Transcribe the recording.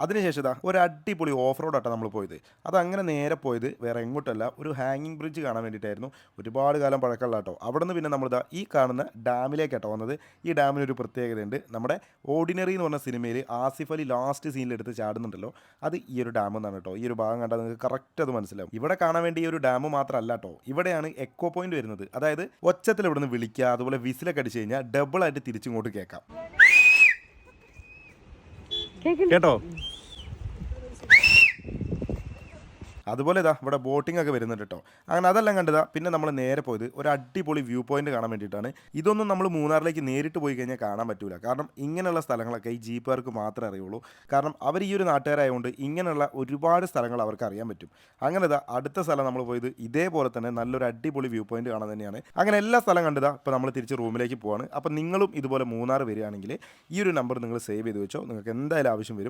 അതിനുശേഷം ഇതാ ഒരു അടിപൊളി ഓഫ് റോഡാട്ടോ നമ്മൾ പോയത്. അതങ്ങനെ നേരെ പോയത് വേറെ എങ്ങോട്ടല്ല, ഒരു ഹാങ്ങിങ് ബ്രിഡ്ജ് കാണാൻ വേണ്ടിയിട്ടായിരുന്നു. ഒരുപാട് കാലം പഴക്കമുള്ള കേട്ടോ. അവിടെ നിന്ന് പിന്നെ നമ്മളിതാ ഈ കാണുന്ന ഡാമിലേക്കാട്ടോ വന്നത്. ഈ ഡാമിനൊരു പ്രത്യേകതയുണ്ട്. നമ്മുടെ ഓർഡിനറി എന്ന് പറഞ്ഞ സിനിമയിൽ ആസിഫ് അലി ലാസ്റ്റ് സീനിലെടുത്ത് ചാടുന്നുണ്ടല്ലോ, അത് ഈ ഒരു ഡാം എന്നാണ് കേട്ടോ. ഈ ഒരു ഭാഗം കണ്ടാൽ നിങ്ങൾക്ക് കറക്റ്റ് അത് മനസ്സിലാവും. ഇവിടെ കാണാൻ വേണ്ടി ഈ ഒരു ഡാം മാത്രമല്ല കേട്ടോ, ഇവിടെയാണ് എക്കോ പോയിന്റ് വരുന്നത്. അതായത് ഒച്ചത്തിൽ ഇവിടെ നിന്ന് വിളിക്കുക, അതുപോലെ വിസിലൊക്കെ അടിച്ച് കഴിഞ്ഞാൽ ഡബിൾ ആയിട്ട് തിരിച്ചിങ്ങോട്ട് കേൾക്കാം കേട്ടോ. അതുപോലെ ഇതാ ഇവിടെ ബോട്ടിംഗ് ഒക്കെ വരുന്നുണ്ട് കേട്ടോ. അങ്ങനെ അതെല്ലാം കണ്ടതാ. പിന്നെ നമ്മൾ നേരെ പോയത് ഒരു അടിപൊളി വ്യൂ പോയിന്റ് കാണാൻ വേണ്ടിയിട്ടാണ്. ഇതൊന്നും നമ്മൾ മൂന്നാറിലേക്ക് നേരിട്ട് പോയി കഴിഞ്ഞാൽ കാണാൻ പറ്റൂല. കാരണം ഇങ്ങനെയുള്ള സ്ഥലങ്ങളൊക്കെ ഈ ജീപ്പുകാർക്ക് മാത്രമേ അറിയുള്ളൂ. കാരണം അവർ ഈ ഒരു നാട്ടുകാരായതുകൊണ്ട് ഇങ്ങനെയുള്ള ഒരുപാട് സ്ഥലങ്ങൾ അവർക്ക് അറിയാൻ പറ്റും. അങ്ങനെ ഇതാ അടുത്ത സ്ഥലം നമ്മൾ പോയത് ഇതേപോലെ തന്നെ നല്ലൊരു അടിപൊളി വ്യൂ പോയിന്റ് കാണാൻ തന്നെയാണ്. അങ്ങനെ എല്ലാ സ്ഥലം കണ്ടതാ. ഇപ്പോൾ നമ്മൾ തിരിച്ച് റൂമിലേക്ക് പോവാണ്. അപ്പോൾ നിങ്ങളും ഇതുപോലെ മൂന്നാർ വരികയാണെങ്കിൽ ഈ ഒരു നമ്പർ നിങ്ങൾ സേവ് ചെയ്ത് വെച്ചോ. നിങ്ങൾക്ക് എന്തായാലും ആവശ്യം വരും.